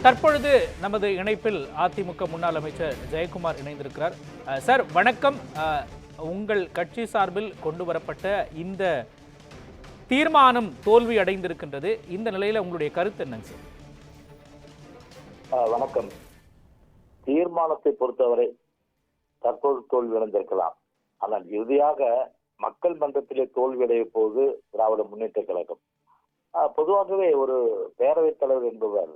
தற்பொழுது நமது இணைப்பில் அதிமுக முன்னாள் அமைச்சர் ஜெயக்குமார் இணைந்திருக்கிறார். சார் வணக்கம். உங்கள் கட்சி சார்பில் கொண்டு வரப்பட்ட இந்த தீர்மானம் தோல்வி அடைந்திருக்கின்றது. இந்த நிலையில உங்களுடைய கருத்து என்னங்க சார்? வணக்கம். தீர்மானத்தை பொறுத்தவரை தற்போது தோல்வி அடைந்திருக்கலாம். ஆனால் இறுதியாக மக்கள் மன்றத்திலே தோல்வியடைய போது திராவிட முன்னேற்ற கழகம். பொதுவாகவே ஒரு பேரவைத் தலைவர் என்பவர்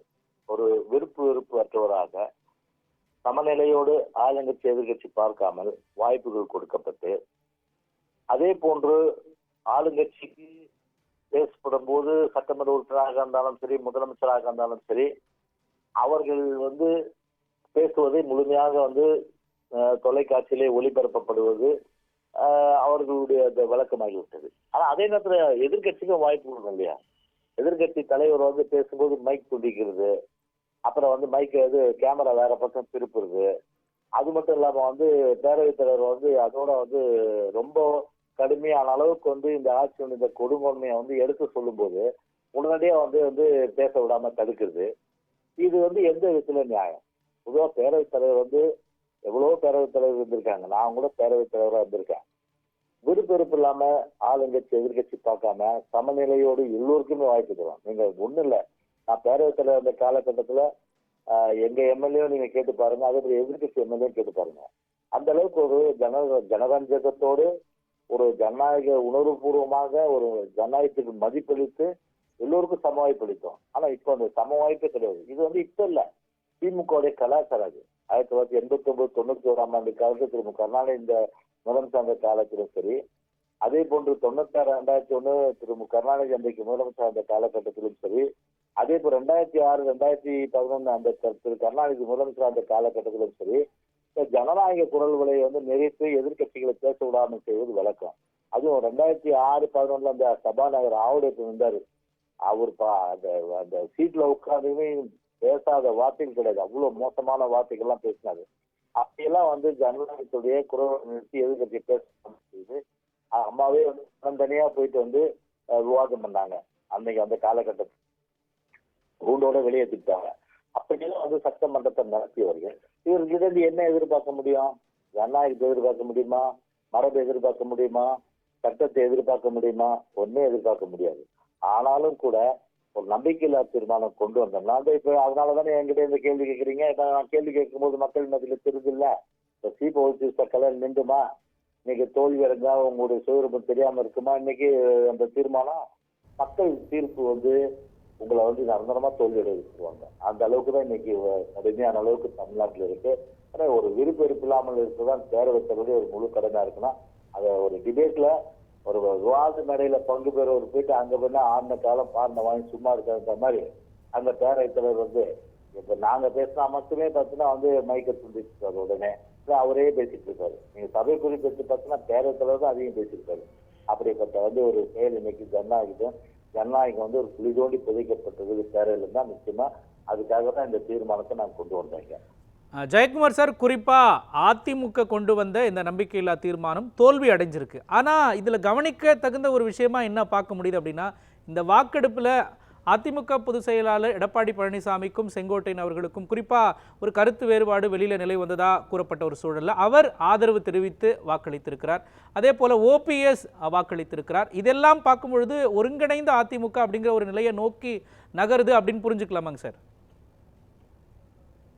ஒரு வெறுப்பு அற்றவராக சமநிலையோடு ஆளுங்கட்சி எதிர்கட்சி பார்க்காமல் வாய்ப்புகள் கொடுக்கப்பட்டு, அதே போன்று ஆளுங்கட்சிக்கு பேசப்படும் போது சட்டமன்ற உறுப்பினராக இருந்தாலும் சரி, முதலமைச்சராக இருந்தாலும் சரி, அவர்கள் பேசுவதை முழுமையாக தொலைக்காட்சியிலே ஒளிபரப்பப்படுவது அவர்களுடைய வழக்கமாகிவிட்டது. ஆனா அதே நேரத்துல எதிர்கட்சிக்கும் வாய்ப்பு கொடுக்கும் இல்லையா? எதிர்கட்சி தலைவர் பேசும்போது மைக் துண்டிக்கிறது, அப்புறம் மைக் கேமரா வேற பக்கம் திருப்புறது. அது மட்டும் இல்லாம பேரவைத் தலைவர் அதோட ரொம்ப கடுமையான அளவுக்கு இந்த ஆட்சி இந்த கொடுங்கொன்மையை எடுத்து சொல்லும் போது உடனடியா பேச விடாம தடுக்கிறது. இது எந்த விதத்துல நியாயம்? பொதுவாக பேரவைத் தலைவர் எவ்வளவோ பேரவைத் தலைவர் இருந்திருக்காங்க. நான் கூட பேரவைத் தலைவராக இருந்திருக்கேன். விருப்பெருப்பு இல்லாம ஆளுங்கட்சி எதிர்கட்சி பார்க்காம சமநிலையோடு எல்லோருக்குமே வாய்ப்பு தரும். நீங்க ஒண்ணு இல்ல, நான் பேரவைத் தலைவர் அந்த காலகட்டத்துல எங்க எம்எல்ஏ நீங்க கேட்டு பாருங்க, அதே மாதிரி எதிர்கட்சி எம்எல்ஏ கேட்டு பாருங்க. அந்த அளவுக்கு ஒரு ஜனரஞ்சகத்தோடு ஒரு ஜனநாயக உணர்வுபூர்வமாக ஒரு ஜனநாயகத்துக்கு மதிப்பளித்து எல்லோருக்கும் சம வாய்ப்பு அளித்தோம். ஆனா இப்ப அந்த சம வாய்ப்பே கிடையாது. இது இப்ப இல்ல, திமுக கலாச்சாரம் அது. 1989 91 ஆண்டு காலத்தில் திரு கருணாநிதி இந்த முதலமைச்சர் காலத்திலும் சரி, அதே போன்று 96 2001 திரு கருணாநிதி அன்றைக்கு முதலமைச்சர் அந்த காலகட்டத்திலும் சரி, அதே போல் 2006 2011 அந்த திரு கருணாநிதி முதலமைச்சர் அந்த காலகட்டத்திலும் சரி, ஜனநாயக குரல்களை நிறைத்து எதிர்கட்சிகளை பேச விடாமல் செய்வது வழக்கம். அதுவும் 2006 2011 அந்த சபாநாயகர் ஆவுடையத்து இருந்தாரு. அவர் அந்த சீட்ல உட்கார்ந்துமே பேசாத வார்த்தைகள் கிடையாது. அவ்வளவு மோசமான வார்த்தைகள்லாம் பேசினாரு. அப்படியெல்லாம் ஜனநாயகத்துடைய குரல் நிறுத்தி எதிர்கட்சி பேச செய்து அம்மாவே தனியா போயிட்டு விவாதம் பண்ணாங்க. அன்னைக்கு அந்த காலகட்டத்தில் கூண்டோட வெளியேற்றிட்டாங்க. அப்படியெல்லாம் சட்டமன்றத்தை நடத்தியவர்கள் இவர்கிட்ட என்ன எதிர்பார்க்க முடியும்? ஜனநாயகத்தை எதிர்பார்க்க முடியுமா? மரபை எதிர்பார்க்க முடியுமா? சட்டத்தை எதிர்பார்க்க முடியுமா? ஒன்னே எதிர்பார்க்க முடியாது. ஆனாலும் கூட ஒரு நம்பிக்கையில்லா தீர்மானம் கொண்டு வந்தோம். நான் இப்ப அதனாலதானே என்கிட்ட இந்த கேள்வி கேட்கறீங்க. இப்ப நான் கேள்வி கேட்கும் போது மக்கள் மத்தியில தெரிஞ்சு இல்ல, இப்ப சீப்ப ஒழிச்சு கலர் நின்றுமா? இன்னைக்கு தோல்வி அடைஞ்சா உங்களுடைய சுயரூபம் தெரியாம இருக்குமா? இன்னைக்கு அந்த தீர்மானம் மக்கள் தீர்ப்பு உங்களை நிரந்தரமா தோல்வி அடைவிச்சுருவாங்க. அந்த அளவுக்கு தான் இன்னைக்கு கடுமையான அளவுக்கு தமிழ்நாட்டில் இருக்கு. ஆனா ஒரு விருப்பெருப்பு இல்லாமல் இருக்குதான் பேரவைத்தவருடைய ஒரு முழு கடனா இருக்குன்னா, அதை ஒரு டிபேட்ல ஒரு விவாத மேடையில பங்கு பெறுவர் போயிட்டு அங்க போனா ஆடின காலம் பாடின வாங்கி சும்மா இருக்கிற மாதிரி அந்த பேரவைத் தலைவர் இப்ப நாங்க பேசினா மட்டுமே பார்த்தீங்கன்னா மைக்கை துண்டிச்சிருக்காரு. உடனே அவரே பேசிட்டு இருக்காரு. நீங்க சபை குறிப்பு எடுத்து பார்த்தீங்கன்னா பேரவைத் தலைவர் தான் அதிகம் பேசியிருக்காரு. அப்படிப்பட்ட ஒரு செயல் இன்னைக்கு ஜனநாயகம் ஒரு குழி தோண்டி புதைக்கப்பட்டது பேரவையில தான். நிச்சயமா அதுக்காக தான் இந்த தீர்மானத்தை நான் கொண்டு வந்தேங்க. ஜெயக்குமார் சார், குறிப்பா அதிமுக கொண்டு வந்த இந்த நம்பிக்கையில்லா தீர்மானம் தோல்வி அடைஞ்சிருக்கு. ஆனா இதுல கவனிக்க தகுந்த ஒரு விஷயமா என்ன பார்க்க முடியுது அப்படின்னா, இந்த வாக்கெடுப்புல அதிமுக பொதுச் செயலாளர் எடப்பாடி பழனிசாமிக்கும் செங்கோட்டையன் அவர்களுக்கும் குறிப்பா ஒரு கருத்து வேறுபாடு வெளியில நிலை வந்ததா கூறப்பட்ட ஒரு சூழல்ல அவர் ஆதரவு தெரிவித்து வாக்களித்திருக்கிறார். அதே போல ஓபிஎஸ் வாக்களித்திருக்கிறார். இதெல்லாம் பார்க்கும் பொழுது ஒருங்கிணைந்த அதிமுக அப்படிங்கிற ஒரு நிலையை நோக்கி நகருது அப்படின்னு புரிஞ்சுக்கலாமாங்க சார்?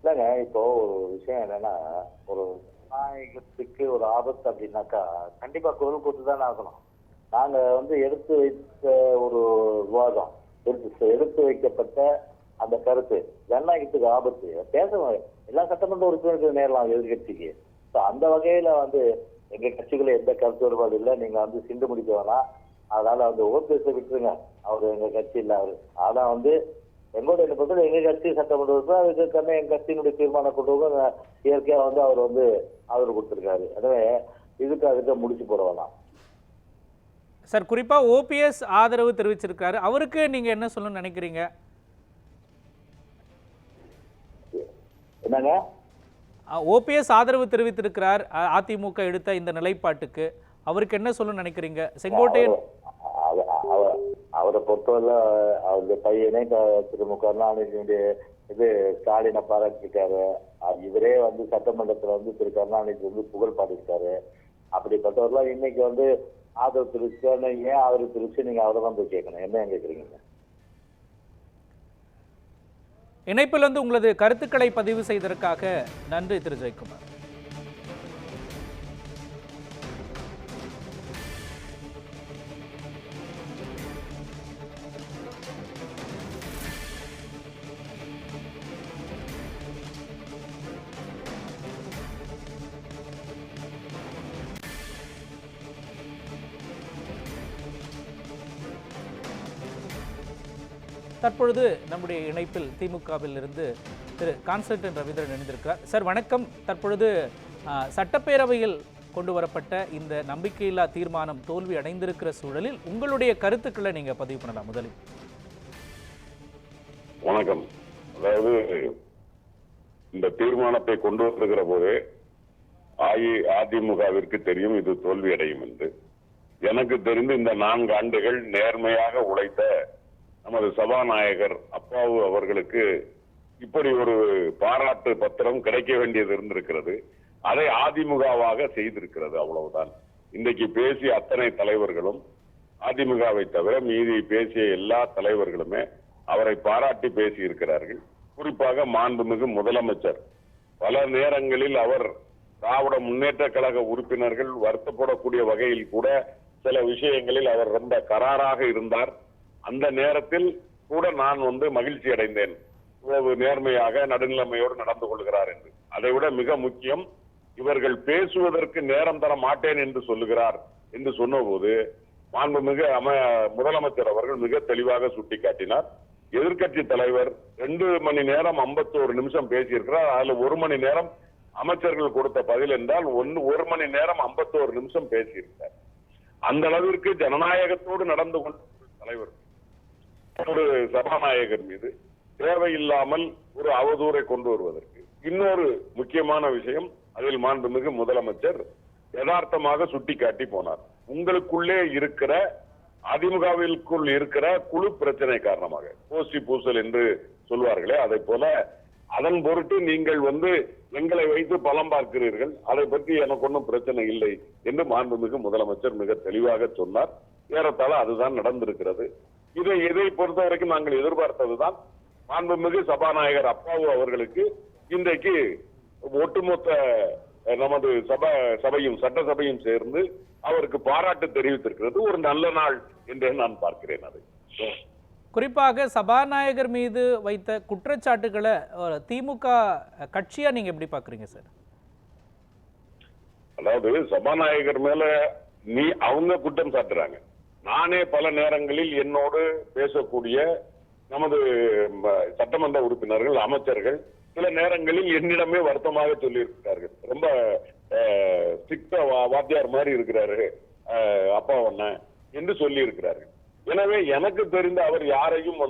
இல்லைங்க, இப்போ ஒரு விஷயம் என்னன்னா, ஒரு ஜனநாயகத்துக்கு ஒரு ஆபத்து அப்படின்னாக்கா கண்டிப்பா குரல் கொடுத்து தானே ஆகணும். நாங்க எடுத்து வைத்த ஒரு விவாதம், எடுத்து வைக்கப்பட்ட அந்த கருத்து ஜனநாயகத்துக்கு ஆபத்து. பேசணும், எல்லா சட்டமன்ற உறுப்பினர்கள் நேரலாம் எதிர்கட்சிக்கு. அந்த வகையில எங்க கட்சிக்குள்ள எந்த கருத்து வேறுபாடு இல்லை. நீங்க சிண்டு முடிக்க வேணாம். அதனால ஓபிஎஸ் விட்டுருங்க, அவரு எங்க கட்சி இல்லை அவரு. ஆனா எங்களோட என்ன பொறுத்தவரை எங்க கட்சி சட்டமன்ற உறுப்பினர், அதுக்கு எங்க கட்சியினுடைய தீர்மானம் கொண்டு இயற்கையா அவர் ஆதரவு கொடுத்திருக்காரு. எனவே அதுக்கு முடிச்சு போட வேணாம் சார். குறிப்பா ஓபிஎஸ் ஆதரவு தெரிவிச்சிருக்காரு, அவருக்கு நீங்க என்ன சொல்லணும்னு நினைக்கிறீங்க? என்னங்க? ஓபிஎஸ் ஆதரவு தெரிவித்திருக்கிறார் அதிமுக எடுத்த இந்த நிலைப்பாட்டுக்கு, அவருக்கு என்ன சொல்லணும்னு நினைக்கிறீங்க? செங்கோட்டையன் அவரை பொறுத்தவரை அவருடைய பையனே திரு மு கருணாநிதியுடைய ஸ்டாலினை பாராட்டிருக்காரு. இவரே சட்டமன்றத்துல திரு கருணாநிதி புகழ் பாடியிருக்காரு. அப்படிப்பட்டவர்லாம் இன்னைக்கு ஆதரவு தெரிவிச்சுன்னு ஏன் ஆதரவு தெரிவிச்சு நீங்க அவரை தான் போய் கேட்கணும், என்ன கேட்குறீங்க? இணைப்பில் உங்களது கருத்துக்களை பதிவு செய்ததற்காக நன்றி திரு ஜெயக்குமார். தற்பொழுது நம்முடைய இணைப்பில் திமுகவில் இருந்து திரு கான்ஸ்டன்டைன் ரவீந்திரன் இணைந்திருக்கிறார். சார் வணக்கம். தற்பொழுது சட்டப்பேரவையில் கொண்டு வரப்பட்ட இந்த நம்பிக்கையில்லா தீர்மானம் தோல்வி அடைந்திருக்கிற சூழலில் உங்களுடைய கருத்துக்களை நீங்க பதிவு பண்ணலாம். முதலில் வணக்கம். அதாவது இந்த தீர்மானத்தை கொண்டு வருகிற போது அதிமுகவிற்கு தெரியும் இது தோல்வி அடையும் என்று. எனக்கு தெரிந்து இந்த 4 ஆண்டுகள் நேர்மையாக உழைத்த நமது சபாநாயகர் அப்பாவு அவர்களுக்கு இப்படி ஒரு பாராட்டு பத்திரம் கிடைக்க வேண்டியது இருந்திருக்கிறது. அதை அதிமுகவாக செய்திருக்கிறது, அவ்வளவுதான். இன்றைக்கு பேசிய அத்தனை தலைவர்களும் அதிமுகவை தவிர மீதி பேசிய எல்லா தலைவர்களுமே அவரை பாராட்டி பேசி இருக்கிறார்கள். குறிப்பாக மாண்புமிகு முதலமைச்சர் பல நேரங்களில் அவர் திராவிட முன்னேற்ற கழக உறுப்பினர்கள் வருத்தப்படக்கூடிய வகையில் கூட சில விஷயங்களில் அவர் ரொம்ப கராராக இருந்தார். அந்த நேரத்தில் கூட நான் மகிழ்ச்சி அடைந்தேன், இவ்வளவு நேர்மையாக நடுநிலைமையோடு நடந்து கொள்கிறார் என்று. அதை விட மிக முக்கியம், இவர்கள் பேசுவதற்கு நேரம் தர மாட்டேன் என்று சொல்லுகிறார் என்று சொன்னபோது மாண்புமிகு முதலமைச்சர் அவர்கள் மிக தெளிவாக சுட்டிக்காட்டினார். எதிர்கட்சி தலைவர் 2 மணி நேரம் 51 நிமிஷம் பேசியிருக்கிறார். அதுல 1 மணி நேரம் அமைச்சர்கள் கொடுத்த பதில் என்றால் 1 மணி நேரம் 51 நிமிஷம் பேசியிருக்கிறார். அந்த அளவிற்கு ஜனநாயகத்தோடு நடந்து கொண்ட தலைவர் ஒரு சபாநாயகர் மீது தேவையில்லாமல் ஒரு அவதூறை கொண்டு வருவதற்கு இன்னொரு முக்கியமான விஷயம், அதில் மாண்புமிகு முதலமைச்சர் யதார்த்தமாக சுட்டிக்காட்டி போனார். உங்களுக்குள்ளே இருக்கிற அதிமுகவிற்குள் இருக்கிற குழு பிரச்சனை காரணமாக கோஷ்டி பூசல் என்று சொல்வார்களே, அதை போல அதன் பொருட்டு நீங்கள் எங்களை வைத்து பலம் பார்க்கிறீர்கள், அதை பற்றி எனக்கு ஒன்றும் பிரச்சனை இல்லை என்று மாண்புமிகு முதலமைச்சர் மிக தெளிவாக சொன்னார். ஏறத்தாழ அதுதான் நடந்திருக்கிறது. இதை பொறுத்த வரைக்கும் நாங்கள் எதிர்பார்த்ததுதான். மாண்புமிகு சபாநாயகர் அப்பாவு அவர்களுக்கு இன்றைக்கு ஒட்டுமொத்த நமது சபையும் சட்டசபையும் சேர்ந்து அவருக்கு பாராட்டு தெரிவித்திருக்கிறது. ஒரு நல்ல நாள் என்றே நான் பார்க்கிறேன். அதை குறிப்பாக சபாநாயகர் மீது வைத்த குற்றச்சாட்டுகளை திமுக கட்சியா நீங்க எப்படி பாக்குறீங்க சார்? அதாவது சபாநாயகர் மேல அவங்க குற்றம் சாட்டுறாங்க. நானே பல நேரங்களில் என்னோடு பேசக்கூடிய நமது சட்டமன்ற உறுப்பினர்கள், அமைச்சர்கள் சில நேரங்களில் என்னிடமே வருத்தமாக சொல்லி இருக்கிறார்கள். ரொம்ப ஸ்ட்ரிக்டா வாத்தியார் மாதிரி இருக்கிறாரு அப்பா ஒன்ன என்று சொல்லி இருக்கிறார்கள். எனவே எனக்கு தெரிந்த அவர் யாரையும்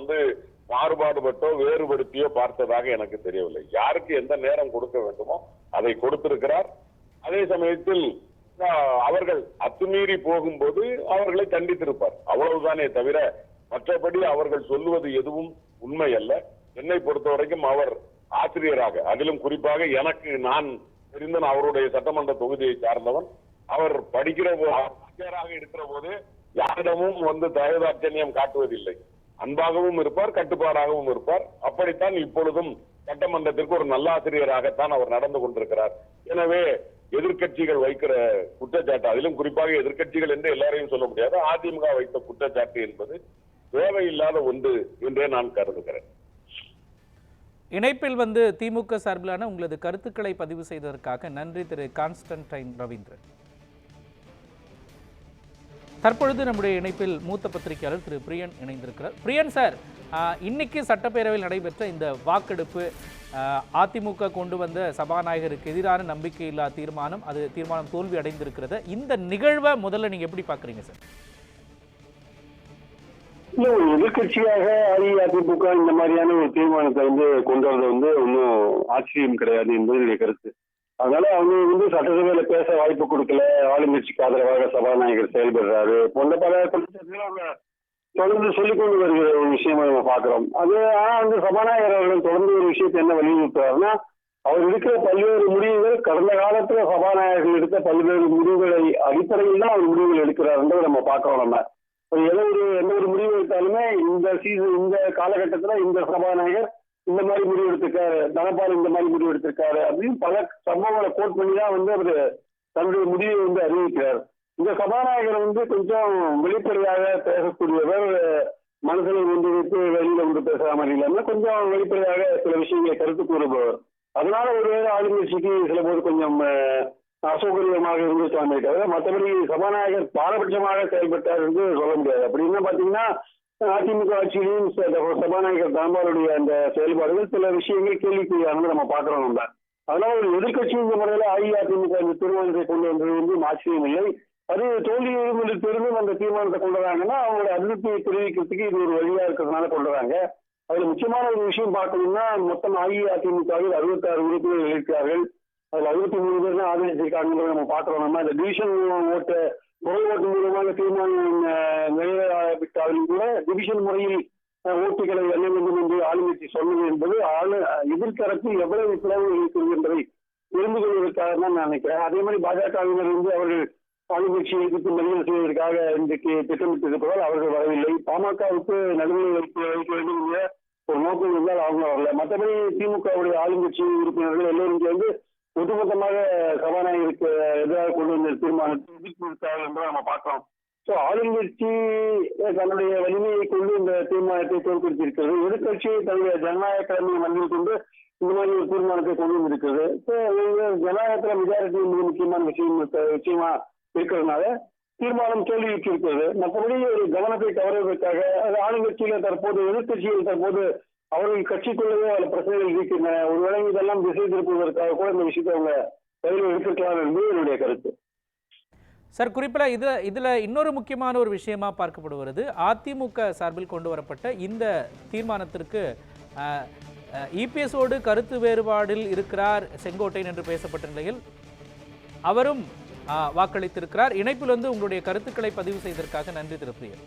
மாறுபாடுபட்டோ வேறுபடுத்தியோ பார்த்ததாக எனக்கு தெரியவில்லை. யாருக்கு எந்த நேரம் கொடுக்க வேண்டுமோ அதை கொடுத்திருக்கிறார். அதே சமயத்தில் அவர்கள் அத்துமீறி போகும்போது அவர்களை கண்டித்திருப்பார், அவ்வளவுதானே தவிர மற்றபடி அவர்கள் சொல்லுவது எதுவும் உண்மை அல்ல. என்னை பொறுத்த வரைக்கும் அவர் ஆசிரியராக, அதிலும் குறிப்பாக எனக்கு நான் தெரிந்த அவருடைய சட்டமன்ற தொகுதியை சார்ந்தவன், அவர் படிக்கிற ஆசிரியராக இருக்கிற போது யாரிடமும் தயதாட்சண்யம் காட்டுவதில்லை. அன்பாகவும் இருப்பார், கட்டுப்பாடாகவும் இருப்பார். அப்படித்தான் இப்பொழுதும் சட்டமன்றத்திற்கு ஒரு நல்ல ஆசிரியராகத்தான் அவர் நடந்து கொண்டிருக்கிறார். எனவே எதிர்கட்சிகள் வைக்கிற குற்றச்சாட்டு, அதிலும் குறிப்பாக எதிர்கட்சிகள் என்று எல்லாரையும் சொல்ல முடியாது, அதிமுக வைத்த குற்றச்சாட்டு என்பது தேவையில்லாத ஒன்று என்றே நான் கருதுகிறேன். இணைப்பில் திமுக சார்பிலான உங்களது கருத்துக்களை பதிவு செய்ததற்காக நன்றி திரு கான்ஸ்டன்டைன் ரவீந்திரன். தற்பொழுது நம்முடைய இணைப்பில் மூத்த பத்திரிகையாளர் திரு பிரியன் இணைந்திருக்கிறார். பிரியன் சார், இன்னைக்கு சட்டப்பேரவையில் நடைபெற்ற இந்த வாக்கெடுப்பு, அதிமுக கொண்டு வந்த சபாநாயகருக்கு எதிரான நம்பிக்கையில்லா தீர்மானம், அது தீர்மானம் தோல்வி அடைந்திருக்கிறது. இந்த நிகழ்வை முதல்ல நீங்க எப்படி பாக்குறீங்க சார்? இல்ல, ஒரு எதிர்கட்சியாக அஇஅதிமுக இந்த மாதிரியான ஒரு தீர்மானத்தை கொண்டு வரது ஒன்றும் ஆச்சரியம் கிடையாது என்பது என்னுடைய கருத்து. அதனால அவங்க சட்டசபையில பேச வாய்ப்பு கொடுக்கல, ஆளுங்கட்சிக்கு ஆதரவாக சபாநாயகர் செயல்படுறாரு போன்ற பல குற்றச்சாட்டுகளை அவங்க தொடர்ந்து சொல்லிக் கொண்டு வருகிற ஒரு விஷயமா நம்ம பார்க்கிறோம். அது ஆனா வந்து சபாநாயகர் அவர்கள் தொடர்ந்து ஒரு விஷயத்தை என்ன வலியுறுத்துறாருன்னா, அவர் எடுக்கிற பல்வேறு முடிவுகள் கடந்த காலத்துல சபாநாயகர்கள் எடுத்த பல்வேறு முடிவுகளை அடிப்படையில் தான் அவர் முடிவுகள் எடுக்கிறாருன்றதை நம்ம பார்க்கிறோம். நம்ம எந்த ஒரு முடிவு எடுத்தாலுமே இந்த காலகட்டத்துல இந்த சபாநாயகர் இந்த மாதிரி முடிவு எடுத்திருக்காரு, தனபால் இந்த மாதிரி முடிவு எடுத்திருக்காரு அப்படின்னு பல சம்பவங்களை கோட் பண்ணி தான் வந்து அவர் தன்னுடைய முடிவை வந்து அறிவிக்கிறார். இந்த சபாநாயகர் வந்து கொஞ்சம் வெளிப்படையாக பேசக்கூடியவர், மனசுல வந்து விட்டு வெளியில வந்து பேசுற மாதிரி இல்லாம கொஞ்சம் வெளிப்படையாக சில விஷயங்களை கருத்து கூறுபவர். அதனால ஒருவேளை ஆளுங்கட்சிக்கு சில போது கொஞ்சம் அசௌகரியமாக இருந்துச்சாமே தவிர மற்றபடி சபாநாயகர் பாரபட்சமாக செயல்பட்டார் என்று சொல்ல முடியாது. அப்படின்னா பாத்தீங்கன்னா அதிமுக ஆட்சியிலும் சபாநாயகர் தனபாலுடைய அந்த செயல்பாடுகள் சில விஷயங்கள் கேள்விக்குறியானது நம்ம பார்க்கிறோம். நம்ம அதனால ஒரு எதிர்கட்சி இந்த முறையில அஇஅதிமுக இந்த தீர்மானத்தை கொண்டு வந்தது வந்து ஆச்சரியம் இல்லை. அது தோல்வியும் என்று தெரிந்தும் அந்த தீர்மானத்தை கொண்டு வராங்கன்னா அவங்களோட அதிருப்தியை தெரிவிக்கிறதுக்கு இது ஒரு வழியா இருக்கிறதுனால கொண்டு வராங்க. அதுல முக்கியமான ஒரு விஷயம் பார்க்கணும்னா மொத்தம் அஇஅதிமுகவில் 66 உறுப்பினர்கள் இருக்கிறார்கள். அதுல 63 பேர் தான் ஆதரிச்சிருக்காங்கிறத நம்ம பார்க்கிறோம். நம்ம அந்த டிவிஷன் ஓட்டு குறை ஓட்டு மூலமாக தீர்மானம் நிறைவேறாவிட்டாலும் கூட டிவிஷன் முறையில் ஓட்டுகளை எண்ண வேண்டும் என்று ஆளுங்கட்சி சொன்னது என்பது எதிர்த்தரப்பு எவ்வளவு செலவு இருக்கிறது என்பதை தெரிந்து கொள்வதற்காக தான் நான் நினைக்கிறேன். அதே மாதிரி பாஜகவினர் வந்து அவர்கள் ஆளுங்கட்சியை எதிர்த்து மறியல் செய்வதற்காக இன்றைக்கு திட்டமிட்டிருப்பதால் அவர்கள் வரவில்லை. பாமகவுக்கு நடுநிலை வைக்க வேண்டும் என்ற ஒரு நோக்கம் இருந்தால் அவங்க வரல. மற்றபடி திமுகவுடைய ஆளுங்கட்சி உறுப்பினர்கள் எல்லோரும் சேர்ந்து ஒட்டுமொத்தமாக சபாநாயகருக்கு எதிராக கொண்டு வந்த தீர்மானத்தை எதிர்ப்பு என்று நம்ம பார்க்கிறோம். ஸோ ஆளுங்கட்சி தன்னுடைய வலிமையை கொண்டு இந்த தீர்மானத்தை தோற்கடித்திருக்கிறது. எதிர்கட்சியை தன்னுடைய ஜனநாயக கடமையை மனதில் கொண்டு இந்த மாதிரி ஒரு தீர்மானத்தை கொண்டு வந்திருக்கிறது. ஸோ ஜனநாயகத்துல மெஜாரிட்டி மிக முக்கியமான விஷயமா இருக்கிறதுனால தீர்மானம் தோல்வியுற்று இருக்கிறது. மற்றபடி ஒரு கவனத்தை கவர்வதற்காக ஆளுங்கட்சியில தற்போது எதிர்கட்சியில் தற்போது அவர்கள் கட்சிக்குள்ளவே அதில் பிரச்சனைகள் இருக்கின்றன. ஒருவேளை இதெல்லாம் திசை திருப்புவதற்காக கூட இந்த விஷயத்தை அவங்க கையில் எடுத்துக்கலாம் என்பது என்னுடைய கருத்து. சார், குறிப்பாக இதில் இன்னொரு முக்கியமான ஒரு விஷயமா பார்க்கப்படுவது அதிமுக சார்பில் கொண்டு வரப்பட்ட இந்த தீர்மானத்திற்கு இபிஎஸோடு கருத்து வேறுபாடில் இருக்கிறார் செங்கோட்டையன் என்று பேசப்பட்ட நிலையில் அவரும் வாக்களித்திருக்கிறார். இணைப்பில் வந்து உங்களுடைய கருத்துக்களை பதிவு செய்ததற்காக நன்றி திரு பிரியன்.